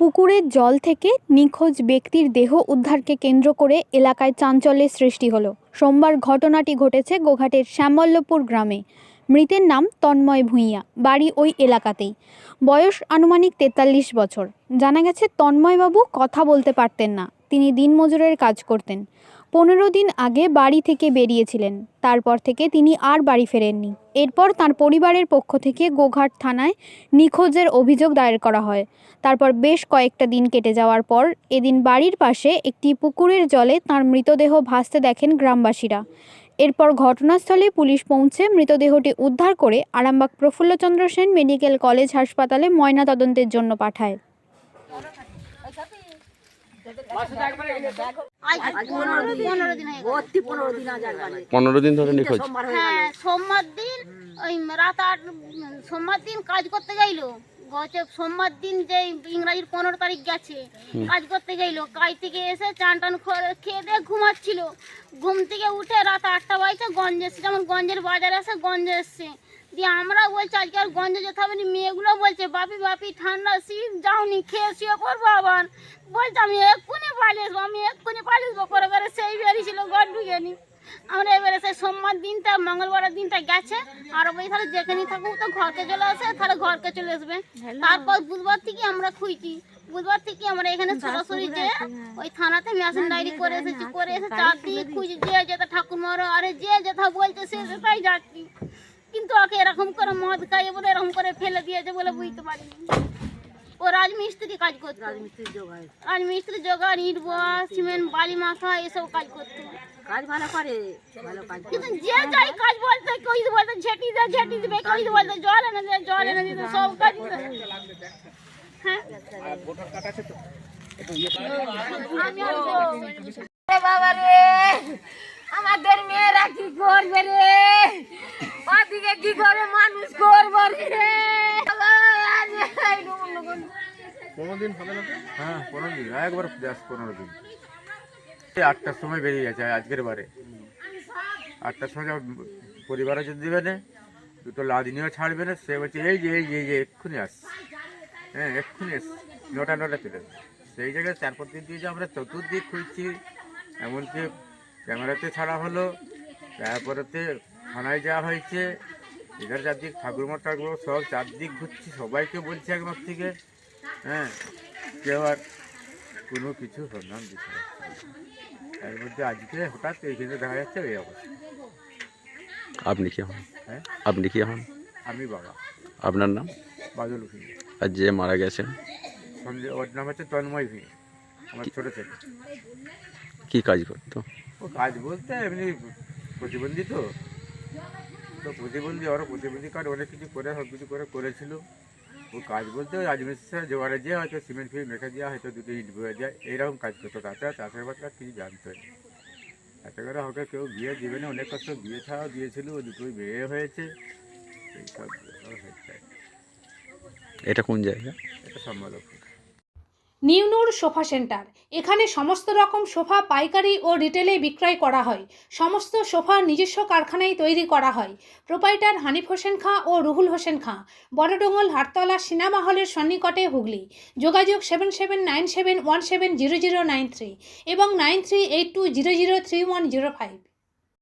পুকুরের জল থেকে নিখোঁজ ব্যক্তির দেহ উদ্ধারকে কেন্দ্র করে এলাকায় চাঞ্চল্যের সৃষ্টি হলো। সোমবার ঘটনাটি ঘটেছে গোঘাটের শ্যামবল্লভপুর গ্রামে। মৃতের নাম তন্ময় ভূঁইয়া, বাড়ি ওই এলাকাতেই। বয়স আনুমানিক 43 বছর। জানা গেছে তন্ময়বাবু কথা বলতে পারতেন না, তিনি দিনমজুরের কাজ করতেন। 15 দিন আগে বাড়ি থেকে বেরিয়েছিলেন, তারপর থেকে তিনি আর বাড়ি ফেরেননি। এরপর তার পরিবারের পক্ষ থেকে গোঘাট থানায় নিখোঁজের অভিযোগ দায়ের করা হয়। তারপর বেশ কয়েকটা দিন কেটে যাওয়ার পর এদিন বাড়ির পাশে একটি পুকুরের জলে তার মৃতদেহ ভাসতে দেখেন গ্রামবাসীরা। এরপর ঘটনাস্থলে পুলিশ পৌঁছে মৃতদেহটি উদ্ধার করে আরামবাগ প্রফুল্লচন্দ্র সেন মেডিকেল কলেজ হাসপাতালে ময়নাতদন্তের জন্য পাঠায়। 15 দিন ধরে নিখোঁজ। হ্যাঁ, সোমবার দিন ওই রাত 8 সোমবার দিন কাজ করতে গেল। সোমবার দিন যে ইংরাজির 15 তারিখ গেছে, কাজ করতে গেল। কাজ থেকে এসে চান টান খেয়ে দিয়ে ঘুমাচ্ছিল। ঘুম থেকে উঠে রাত 8টা বাজছে, গঞ্জ এসছে, যেমন গঞ্জের বাজারে এসে গঞ্জে এসছে। দিয়ে আমরা বলছি আজকে আর গঞ্জে যেতে হবে না। মেয়েগুলো বলছে বাপি ঠান্ডা শীত, যাওনি, খেয়ে শুয়ে করবো। আবার বলছে আমি এক্ষুনি পালিয়ে আসবো করে বেড়ে সেই বেরিয়েছিল, ঘর ঢুকেনি। আমরা এবারে সেই সোমবার দিনটা মঙ্গলবারের দিনটা গেছে। আর ওই তাহলে যেখানে থাকুক তো ঘরকে চলে আসে, তাহলে ঘরকে চলে আসবে। তারপর বুধবার থেকে আমরা খুঁজছি। বুধবার থেকে আমরা এখানে সরাসরি যে ওই থানাতে মেশিন ডায়েরি করে এসেছি। করে এসে চারদিকে খুঁজি, যে যেটা ঠাকুরমারা আরে যে যেটা বলছে সে সেটাই যাচ্ছি। কিন্তু ওকে এরকম করে মদ খাইয়ে বলে এরকম করে ফেলে দিয়েছে বলে বুঝতে পারিনি। ও রাজমিস্ত্রি কাজ করতো, রাজমিস্ত্রি জোগাড়, ইট বোয়া, সিমেন্ট বালি মাখা এসব কাজ করতো। কাজ ভালো করে, কিন্তু যে যাই কাজ বলতে, কই বলতে ঝেঁটি দিবে, কই বলতে জল এনে দিতে, সব কাজ। হ্যাঁ বাবা রে, আমাদের মেয়েরা কি করবে রে? ওদিকে কি করে মানুষ করবো রে? 15 দিন হবে না তো? হ্যাঁ 15 দিন, একবার 15 দিন। 8টার সময় বেরিয়ে গেছে আজকের বারে। 8টার সময় পরিবারে যদি দেবে না, দুটো লাদিনিও ছাড়বে না। সে বলছে এই যে এক্ষুনি আসছে, হ্যাঁ এক্ষুনি এসছে, 9টা চলে। সেই জায়গায় 4 দিন দিয়ে যে আমরা চতুর্দিক খুঁজছি, এমনকি ক্যামেরাতে ছাড়া হলো, তারপরেতে থানায় যাওয়া হয়েছে। এদের চারদিক ঠাকুরগুলো সব চারদিক ঘুরছি, সবাইকে বলছি একবার থেকে, হ্যাঁ কেউ আর কোনো কিছু সন্ধান দিচ্ছে না। এর মধ্যে আজকে হঠাৎ এইখানে দেখা যাচ্ছে এই অবস্থা। আপনি কি হন? হ্যাঁ আপনি কি হন? আমি বাবা। আপনার নাম? বাদল ভূঁই। আর যে মারা গেছেন ওর নাম হচ্ছে তন্ময় ভূঁই, আমার ছোটো ছেলে। কি কাজ করতো? ও কাজ বলতে এমনি প্রতিবন্ধী, তো প্রতিবন্ধী, ওরা প্রতিবন্ধী কার্ড অনেক কিছু করে, সব কিছু করেছিল। ও কাজ বলতে ওই রাজমিস্ত্রি জোগাড়ে যে হয়তো সিমেন্ট ফিমেন্ট মেখে দেওয়া, হয়তো দুটো ইট বয়ে দেওয়া, এইরকম কাজ করতো। তাছাড়া চাষের বাচ্চা কিছু জানতো না। এতে করে ওকে কেউ বিয়ে দেবে না, অনেক কষ্ট বিয়ে ছাড়াও দিয়েছিল, ও দুটোই বিয়ে হয়েছে। এইসব হয়েছে। এটা কোন জায়গা? এটা সম্ভব। নিউ নূর সোফা সেন্টার, এখানে সমস্ত রকম সোফা পাইকারি ও রিটেলে বিক্রয় করা হয়। সমস্ত সোফা নিজস্ব কারখানায় তৈরি করা হয়। প্রোপাইটার হানিফ হোসেন খাঁ ও রুহুল হোসেন খাঁ, বড়ডোঙ্গল হাটতলা সিনেমা হলের সন্নিকটে, হুগলি। যোগাযোগ 7797170093 এবং 9382003105।